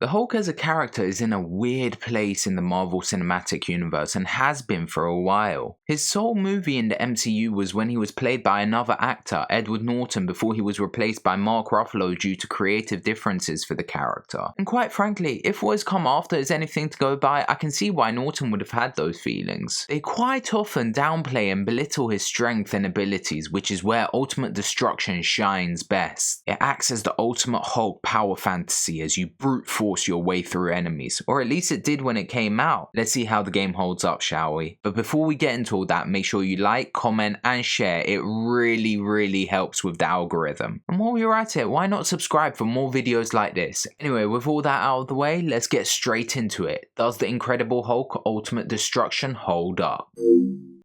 The Hulk as a character is in a weird place in the Marvel Cinematic Universe and has been for a while. His sole movie in the MCU was when he was played by another actor, Edward Norton, before he was replaced by Mark Ruffalo due to creative differences for the character. And quite frankly, if what has come after is anything to go by, I can see why Norton would have had those feelings. They quite often downplay and belittle his strength and abilities, which is where Ultimate Destruction shines best. It acts as the ultimate Hulk power fantasy as you brute force your way through enemies, or at least it did when it came out. Let's see how the game holds up, shall we? But before we get into all that, make sure you like, comment and share. It really helps with the algorithm. And while you're at it, why not subscribe for more videos like this? Anyway, with all that out of the way, let's get straight into it. Does the Incredible Hulk Ultimate Destruction hold up?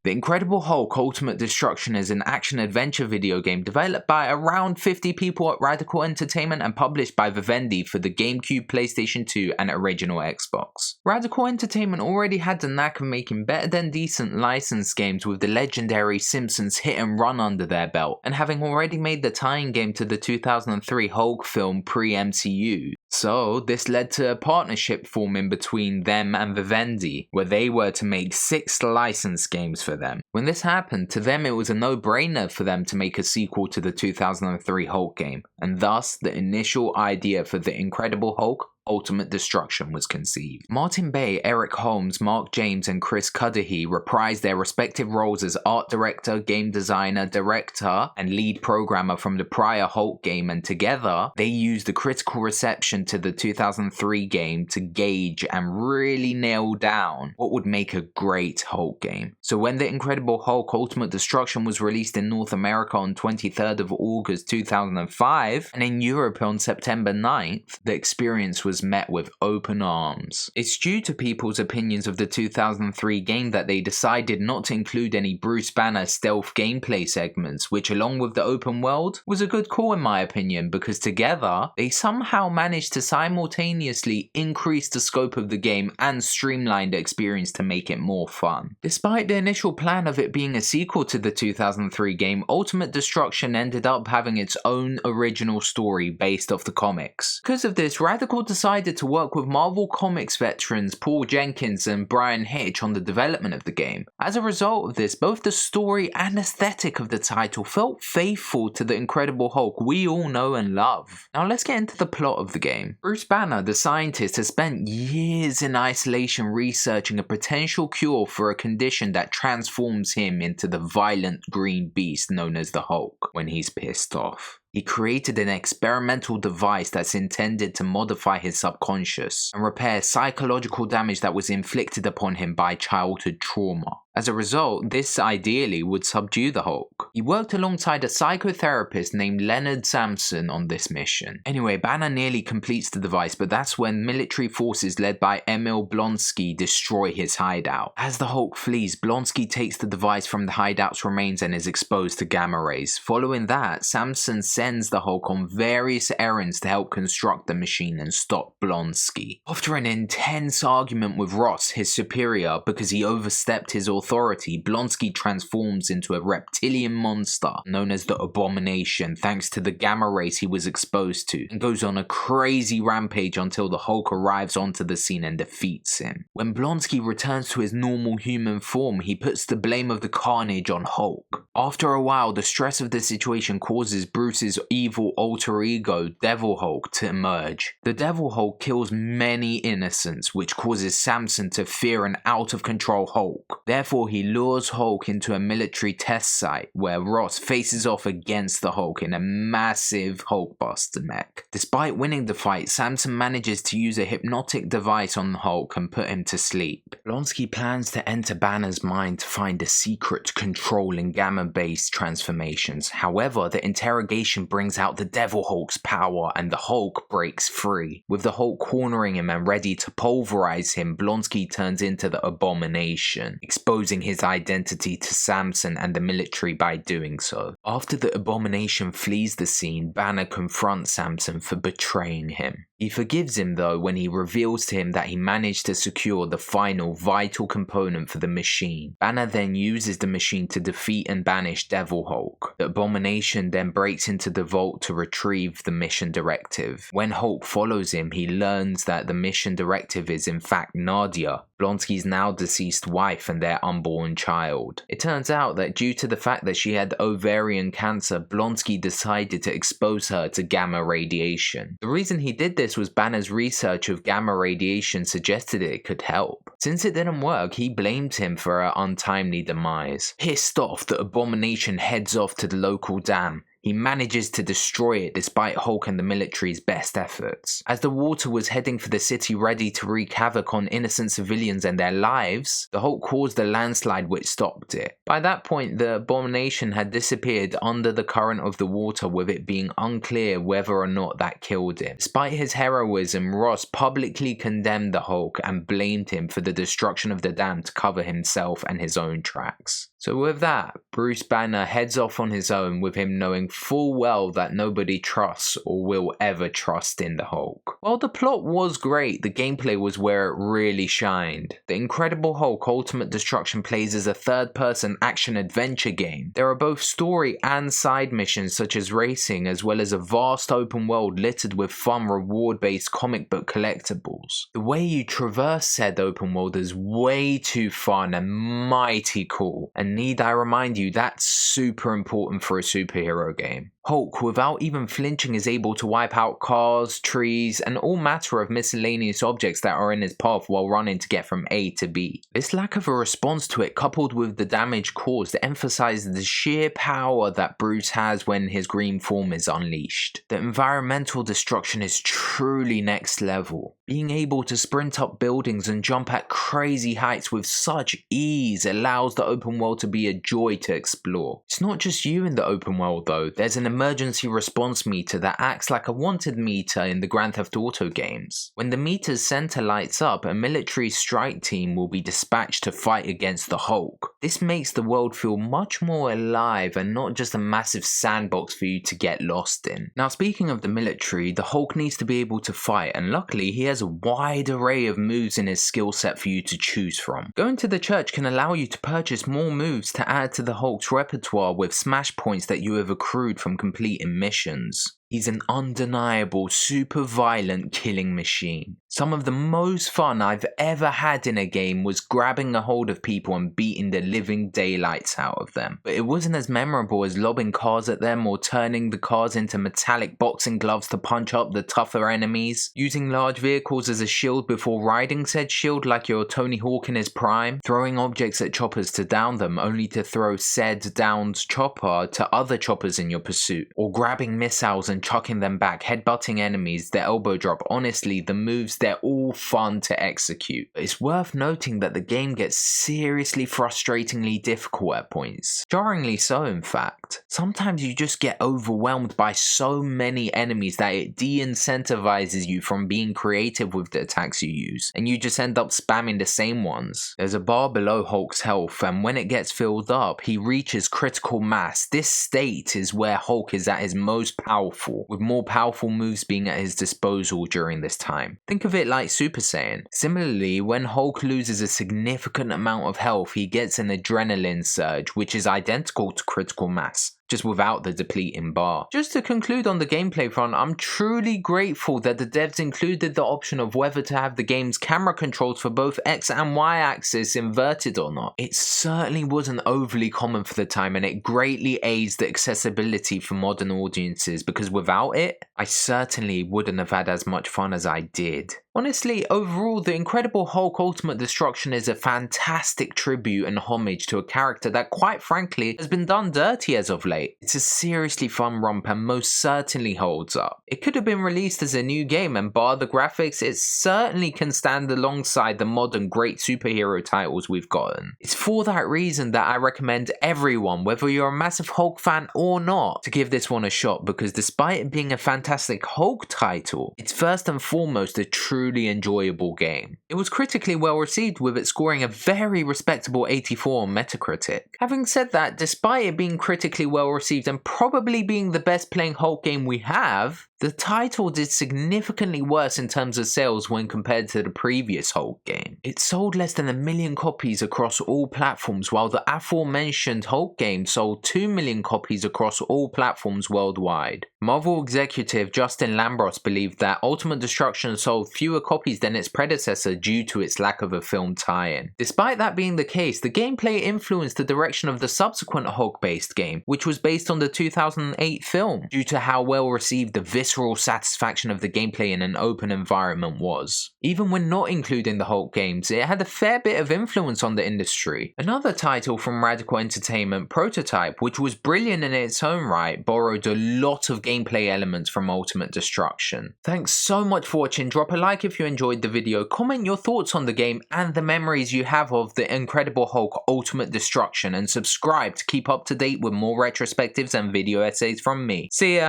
The Incredible Hulk Ultimate Destruction is an action-adventure video game developed by around 50 people at Radical Entertainment and published by Vivendi for the GameCube, PlayStation 2 and original Xbox. Radical Entertainment already had the knack of making better than decent licensed games with the legendary Simpsons Hit and Run under their belt, and having already made the tie-in game to the 2003 Hulk film pre-MCU. So this led to a partnership forming between them and Vivendi, where they were to make 6 licensed games for them. When this happened, to them it was a no-brainer for them to make a sequel to the 2003 Hulk game, and thus the initial idea for the Incredible Hulk Ultimate Destruction was conceived. Martin Bay, Eric Holmes, Mark James and Chris Cudahy reprised their respective roles as art director, game designer, director and lead programmer from the prior Hulk game, and together they used the critical reception to the 2003 game to gauge and really nail down what would make a great Hulk game. So when the Incredible Hulk Ultimate Destruction was released in North America on 23rd of August 2005 and in Europe on September 9th, the experience was met with open arms. It's due to people's opinions of the 2003 game that they decided not to include any Bruce Banner stealth gameplay segments, which along with the open world was a good call in my opinion, because together they somehow managed to simultaneously increase the scope of the game and streamline the experience to make it more fun. Despite the initial plan of it being a sequel to the 2003 game, Ultimate Destruction ended up having its own original story based off the comics. Because of this, Radical decided to work with Marvel Comics veterans Paul Jenkins and Brian Hitch on the development of the game. As a result of this, both the story and aesthetic of the title felt faithful to the Incredible Hulk we all know and love. Now let's get into the plot of the game. Bruce Banner, the scientist, has spent years in isolation researching a potential cure for a condition that transforms him into the violent green beast known as the Hulk when he's pissed off. He created an experimental device that's intended to modify his subconscious and repair psychological damage that was inflicted upon him by childhood trauma. As a result, this ideally would subdue the Hulk. He worked alongside a psychotherapist named Leonard Samson on this mission. Anyway, Banner nearly completes the device, but that's when military forces led by Emil Blonsky destroy his hideout. As the Hulk flees, Blonsky takes the device from the hideout's remains and is exposed to gamma rays. Following that, Samson sends the Hulk on various errands to help construct the machine and stop Blonsky. After an intense argument with Ross, his superior, because he overstepped his authority, Blonsky transforms into a reptilian monster known as the Abomination thanks to the gamma rays he was exposed to, and goes on a crazy rampage until the Hulk arrives onto the scene and defeats him. When Blonsky returns to his normal human form, he puts the blame of the carnage on Hulk. After a while, the stress of the situation causes Bruce's evil alter ego, Devil Hulk, to emerge. The Devil Hulk kills many innocents, which causes Samson to fear an out-of-control Hulk. Therefore, he lures Hulk into a military test site where Ross faces off against the Hulk in a massive Hulkbuster mech. Despite winning the fight, Samson manages to use a hypnotic device on the Hulk and put him to sleep. Blonsky plans to enter Banner's mind to find a secret control in gamma-based transformations. However, the interrogation brings out the Devil Hulk's power and the Hulk breaks free. With the Hulk cornering him and ready to pulverize him, Blonsky turns into the Abomination, exposing his identity to Samson and the military by doing so. After the Abomination flees the scene, Banner confronts Samson for betraying him. He forgives him though when he reveals to him that he managed to secure the final vital component for the machine. Banner then uses the machine to defeat and banish Devil Hulk. The Abomination then breaks into the vault to retrieve the mission directive. When Hulk follows him, he learns that the mission directive is in fact Nadia, Blonsky's now deceased wife, and their unborn child. It turns out that due to the fact that she had ovarian cancer, Blonsky decided to expose her to gamma radiation. The reason he did this was Banner's research of gamma radiation suggested it could help. Since it didn't work, he blamed him for her untimely demise. Pissed off, the Abomination heads off to the local dam. He manages to destroy it despite Hulk and the military's best efforts. As the water was heading for the city ready to wreak havoc on innocent civilians and their lives, the Hulk caused a landslide which stopped it. By that point, the Abomination had disappeared under the current of the water, with it being unclear whether or not that killed him. Despite his heroism, Ross publicly condemned the Hulk and blamed him for the destruction of the dam to cover himself and his own tracks. So with that, Bruce Banner heads off on his own, with him knowing full well that nobody trusts or will ever trust in the Hulk. While the plot was great, the gameplay was where it really shined. The Incredible Hulk Ultimate Destruction plays as a third-person action-adventure game. There are both story and side missions such as racing, as well as a vast open world littered with fun reward-based comic book collectibles. The way you traverse said open world is way too fun and mighty cool, and need I remind you, that's super important for a superhero game. Hulk, without even flinching, is able to wipe out cars, trees, and all matter of miscellaneous objects that are in his path while running to get from A to B. This lack of a response to it, coupled with the damage caused, emphasizes the sheer power that Bruce has when his green form is unleashed. The environmental destruction is truly next level. Being able to sprint up buildings and jump at crazy heights with such ease allows the open world to be a joy to explore. It's not just you in the open world though. There's an emergency response meter that acts like a wanted meter in the Grand Theft Auto games. When the meter's center lights up, a military strike team will be dispatched to fight against the Hulk. This makes the world feel much more alive and not just a massive sandbox for you to get lost in. Now, speaking of the military, the Hulk needs to be able to fight, and luckily he has a wide array of moves in his skill set for you to choose from. Going to the church can allow you to purchase more moves to add to the Hulk's repertoire with smash points that you have accrued from completing missions. He's an undeniable, super violent killing machine. Some of the most fun I've ever had in a game was grabbing a hold of people and beating the living daylights out of them. But it wasn't as memorable as lobbing cars at them or turning the cars into metallic boxing gloves to punch up the tougher enemies, using large vehicles as a shield before riding said shield like you're Tony Hawk in his prime, throwing objects at choppers to down them only to throw said downed chopper to other choppers in your pursuit, or grabbing missiles and chucking them back, headbutting enemies, their elbow drop. Honestly, the moves, they're all fun to execute. But it's worth noting that the game gets seriously frustratingly difficult at points. Jarringly so, in fact. Sometimes you just get overwhelmed by so many enemies that it de-incentivizes you from being creative with the attacks you use, and you just end up spamming the same ones. There's a bar below Hulk's health, and when it gets filled up, he reaches critical mass. This state is where Hulk is at his most powerful, with more powerful moves being at his disposal during this time. Think of it like Super Saiyan. Similarly, when Hulk loses a significant amount of health, he gets an adrenaline surge, which is identical to critical mass, just without the depleting bar. Just to conclude on the gameplay front, I'm truly grateful that the devs included the option of whether to have the game's camera controls for both X and Y axis inverted or not. It certainly wasn't overly common for the time, and it greatly aids the accessibility for modern audiences, because without it, I certainly wouldn't have had as much fun as I did. Honestly, overall, The Incredible Hulk Ultimate Destruction is a fantastic tribute and homage to a character that, quite frankly, has been done dirty as of late. It's a seriously fun romp and most certainly holds up. It could have been released as a new game, and bar the graphics, it certainly can stand alongside the modern great superhero titles we've gotten. It's for that reason that I recommend everyone, whether you're a massive Hulk fan or not, to give this one a shot, because despite it being a fantastic Hulk title, it's first and foremost a true truly enjoyable game. It was critically well received, with it scoring a very respectable 84 on Metacritic. Having said that, despite it being critically well received and probably being the best playing Hulk game we have, the title did significantly worse in terms of sales when compared to the previous Hulk game. It sold less than 1 million copies across all platforms, while the aforementioned Hulk game sold 2 million copies across all platforms worldwide. Marvel executive Justin Lambros believed that Ultimate Destruction sold fewer copies than its predecessor due to its lack of a film tie-in. Despite that being the case, the gameplay influenced the direction of the subsequent Hulk-based game, which was based on the 2008 film, due to how well received the visceral satisfaction of the gameplay in an open environment was. Even when not including the Hulk games, it had a fair bit of influence on the industry. Another title from Radical Entertainment, Prototype, which was brilliant in its own right, borrowed a lot of gameplay elements from Ultimate Destruction. Thanks so much for watching. Drop a like if you enjoyed the video, comment your thoughts on the game and the memories you have of the Incredible Hulk Ultimate Destruction, and subscribe to keep up to date with more retrospectives and video essays from me. See ya!